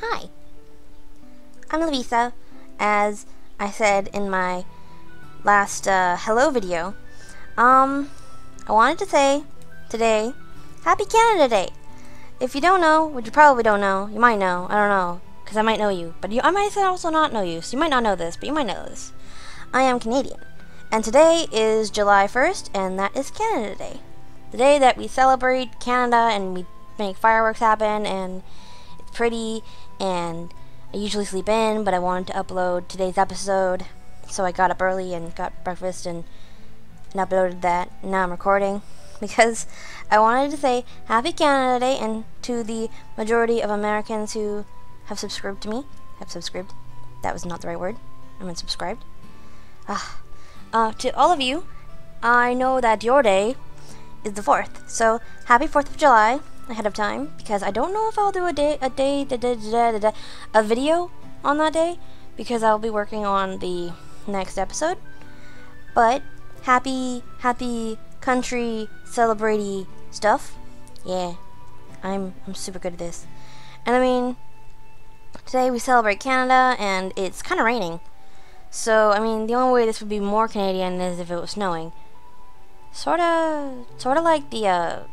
Hi, I'm Lavisa. As I said in my last hello video, I wanted to say today, Happy Canada Day. If you don't know, which you probably don't know, you might know, I don't know, because I might know you, but I might also not know you, so you might not know this, but you might know this. I am Canadian, and today is July 1st, and that is Canada Day. The day that we celebrate Canada and we make fireworks happen, and it's pretty, and I usually sleep in, but I wanted to upload today's episode, so I got up early and got breakfast and uploaded that. And now I'm recording because I wanted to say Happy Canada Day, and to the majority of Americans who have subscribed to me, that was not the right word, I meant subscribed. To all of you, I know that your day is the 4th, so happy 4th of July ahead of time, because I don't know if I'll do a video on that day, because I'll be working on the next episode. But happy country celebrate stuff. Yeah, I'm super good at this. And I mean, today we celebrate Canada, and it's kind of raining. So I mean, the only way this would be more Canadian is if it was snowing. Sorta like the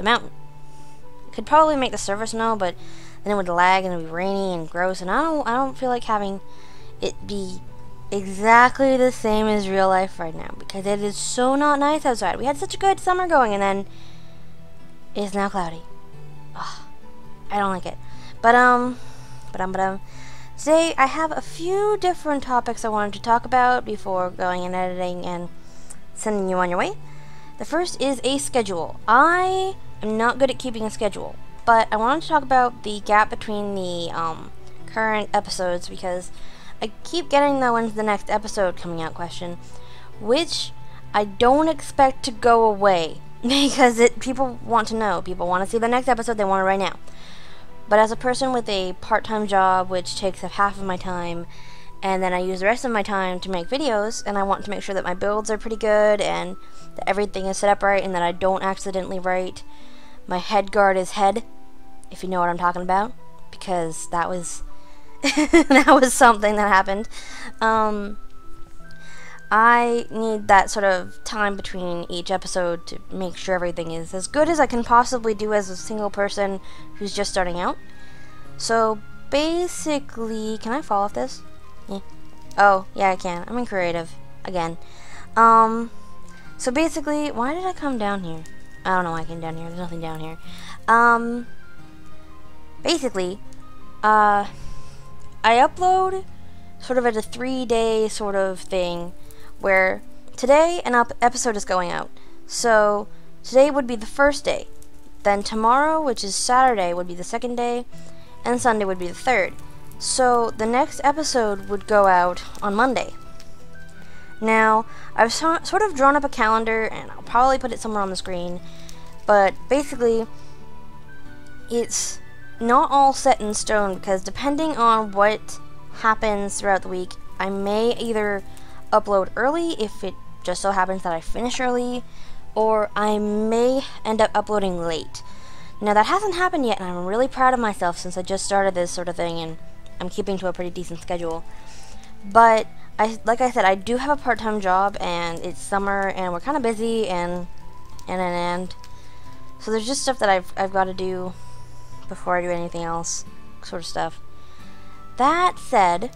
mountain. Could probably make the surface snow, but then it would lag and it would be rainy and gross, and I don't feel like having it be exactly the same as real life right now, because it is so not nice outside. We had such a good summer going, and then it's now cloudy. Ugh, I don't like it. But today I have a few different topics I wanted to talk about before going and editing and sending you on your way. The first is a schedule. I am not good at keeping a schedule, but I wanted to talk about the gap between the current episodes, because I keep getting the when's the next episode coming out question, which I don't expect to go away, because people want to know. People want to see the next episode, they want it right now. But as a person with a part-time job, which takes up half of my time, and then I use the rest of my time to make videos, and I want to make sure that my builds are pretty good, and that everything is set up right, and that I don't accidentally write my head guard is head, if you know what I'm talking about, because that was that was something that happened. I need that sort of time between each episode to make sure everything is as good as I can possibly do as a single person who's just starting out. So basically, can I fall off this? Yeah. Oh, yeah, I can. I'm in creative again. So basically, why did I come down here? I don't know why I came down here. There's nothing down here. Basically, I upload sort of at a 3-day sort of thing, where today an episode is going out. So today would be the first day. Then tomorrow, which is Saturday, would be the second day, and Sunday would be the third. So the next episode would go out on Monday. Now, I've sort of drawn up a calendar, and I'll probably put it somewhere on the screen, but basically, it's not all set in stone, because depending on what happens throughout the week, I may either upload early if it just so happens that I finish early, or I may end up uploading late. Now, that hasn't happened yet, and I'm really proud of myself since I just started this sort of thing, and I'm keeping to a pretty decent schedule. But like I said, I do have a part-time job, and it's summer, and we're kind of busy, and so there's just stuff that I've got to do before I do anything else, sort of stuff. That said,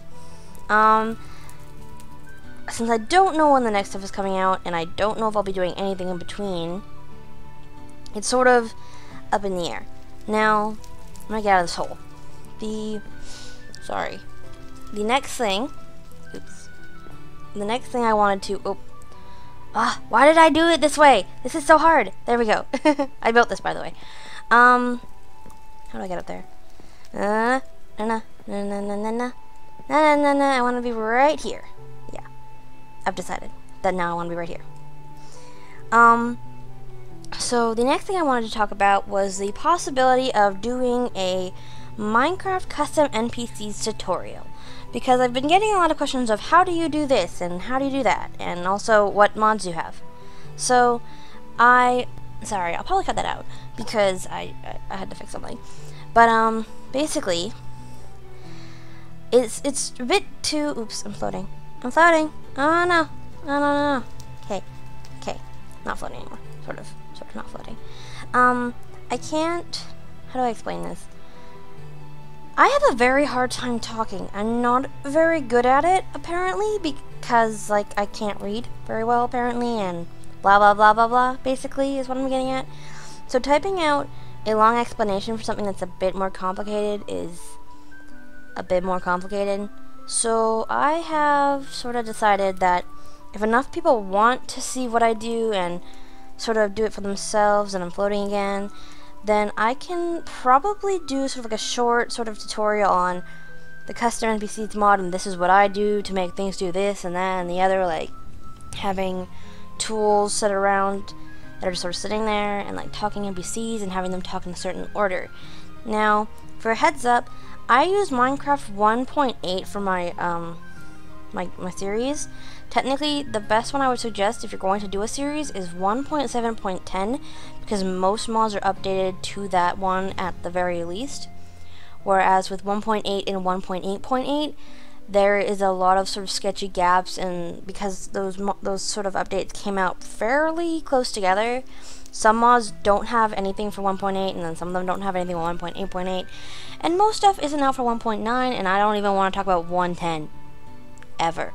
since I don't know when the next stuff is coming out, and I don't know if I'll be doing anything in between, it's sort of up in the air. Now, I'm gonna get out of this hole. The next thing, the next thing I wanted to, why did I do it this way? This is so hard. There we go. I built this, by the way. How do I get up there? I want to be right here. Yeah, I've decided that now I want to be right here. So the next thing I wanted to talk about was the possibility of doing a Minecraft custom NPCs tutorial, because I've been getting a lot of questions of how do you do this and how do you do that, and also what mods you have. So Sorry, I'll probably cut that out because I had to fix something. But basically, it's a bit too. Oops, I'm floating. I'm floating. Oh no, no. Okay, not floating anymore. Sort of not floating. I can't. How do I explain this? I have a very hard time talking. I'm not very good at it, apparently, because, like, I can't read very well, apparently, and blah, blah, blah, blah, blah, basically, is what I'm getting at. So typing out a long explanation for something that's a bit more complicated is a bit more complicated. So I have sort of decided that if enough people want to see what I do and sort of do it for themselves, and I'm floating again, then I can probably do sort of like a short sort of tutorial on the custom NPCs mod, and this is what I do to make things do this and that and the other, like having tools set around that are just sort of sitting there and like talking NPCs and having them talk in a certain order. Now, for a heads up, I use Minecraft 1.8 for my my series. Technically, the best one I would suggest if you're going to do a series is 1.7.10, because most mods are updated to that one at the very least. Whereas with 1.8 and 1.8.8, there is a lot of sort of sketchy gaps, and because those sort of updates came out fairly close together, some mods don't have anything for 1.8, and then some of them don't have anything for 1.8.8, and most stuff isn't out for 1.9, and I don't even want to talk about 1.10 ever.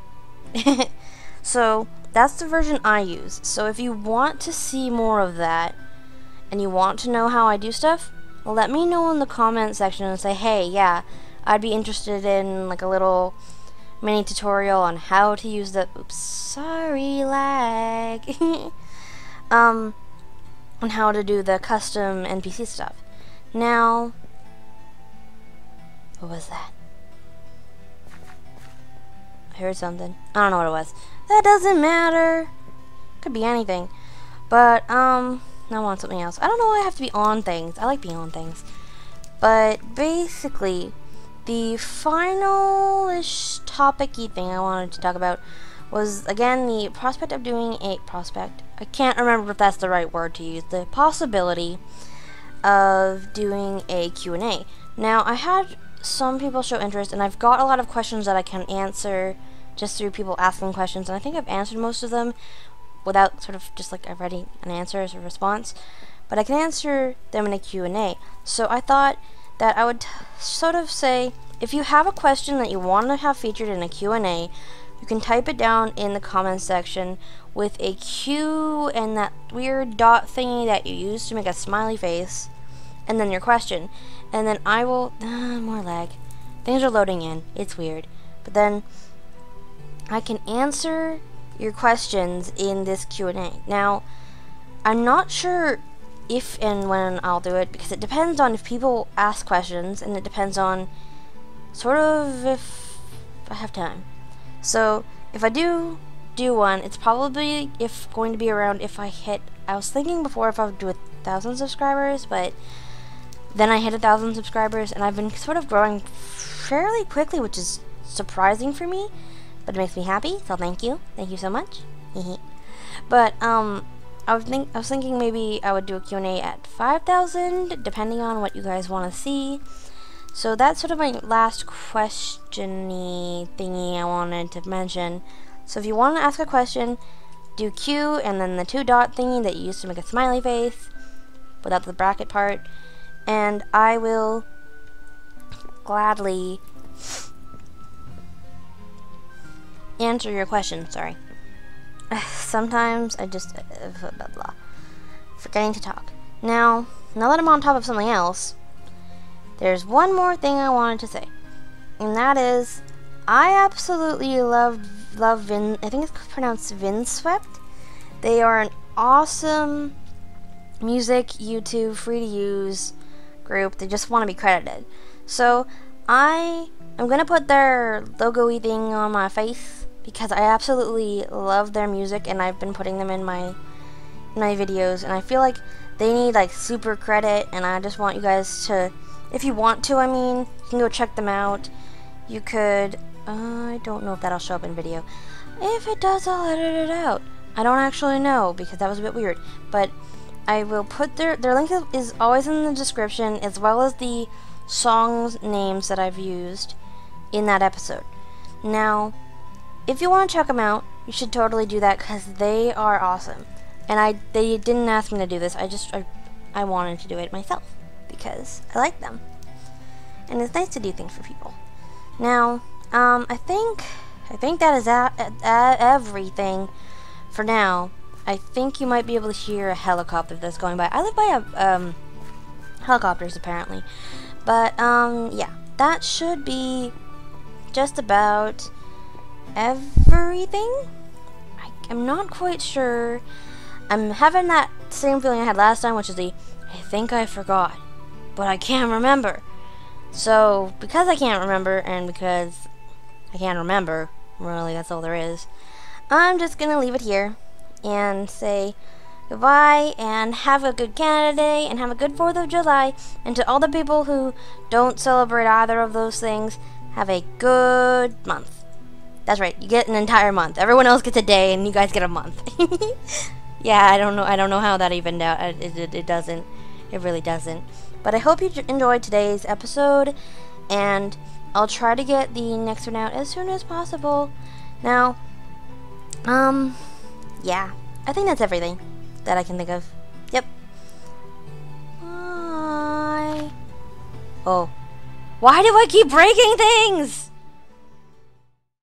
So that's the version I use. So if you want to see more of that and you want to know how I do stuff, let me know in the comment section and say, hey, yeah, I'd be interested in like a little mini tutorial on how to use the lag on how to do the custom NPC stuff. Now, what was that? I heard something. I don't know what it was. That doesn't matter. Could be anything. But, I want something else. I don't know why I have to be on things. I like being on things. But, basically, the final-ish topic-y thing I wanted to talk about was, again, the prospect of doing a prospect. I can't remember if that's the right word to use. The possibility of doing a Q&A. Now, I had some people show interest, and I've got a lot of questions that I can answer just through people asking questions, and I think I've answered most of them without sort of just like I've ready an answer as a response, but I can answer them in a Q&A. So I thought that I would sort of say, if you have a question that you want to have featured in a Q&A, you can type it down in the comments section with a Q and that weird dot thingy that you use to make a smiley face, and then your question, and then I will more lag. Things are loading in. It's weird. But then I can answer your questions in this Q&A. Now, I'm not sure if and when I'll do it, because it depends on if people ask questions, and it depends on sort of if I have time. So, if I do one, it's probably going to be around if I hit, I was thinking before if I would do 1,000 subscribers, but then I hit 1,000 subscribers, and I've been sort of growing fairly quickly, which is surprising for me, but it makes me happy, so thank you so much. But I was thinking maybe I would do a Q&A at 5,000, depending on what you guys want to see. So that's sort of my last question-y thingy I wanted to mention. So if you want to ask a question, do Q and then the 2 dot thingy that you used to make a smiley face without the bracket part, and I will gladly answer your question. Sorry. Sometimes I just blah blah, forgetting to talk. Now that I'm on top of something else, there's one more thing I wanted to say, and that is I absolutely love I think it's pronounced Vinswept. They are an awesome music YouTube free to use group. They just want to be credited. So I'm gonna put their logo-y thing on my face because I absolutely love their music, and I've been putting them in my videos, and I feel like they need like super credit, and I just want you guys to, if you want to, I mean, you can go check them out. You could, I don't know if that'll show up in video. If it does, I'll edit it out. I don't actually know, because that was a bit weird, but I will put their link is always in the description, as well as the songs names that I've used in that episode. Now, if you want to check them out, you should totally do that because they are awesome. And they didn't ask me to do this. I wanted to do it myself because I like them. And it's nice to do things for people. Now, I think that is everything for now. I think you might be able to hear a helicopter that's going by. I live by helicopters apparently. But yeah, that should be just about everything. I'm not quite sure. I'm having that same feeling I had last time, which is I think I forgot, but I can't remember. So, because I can't remember, and because I can't remember, really, that's all there is, I'm just gonna leave it here and say goodbye and have a good Canada Day and have a good 4th of July. And to all the people who don't celebrate either of those things, have a good month. That's right, you get an entire month. Everyone else gets a day and you guys get a month. Yeah, I don't know how that evened out. It doesn't. It really doesn't. But I hope you enjoyed today's episode, and I'll try to get the next one out as soon as possible. Now, yeah, I think that's everything that I can think of. Yep. Bye. Oh. Why do I keep breaking things?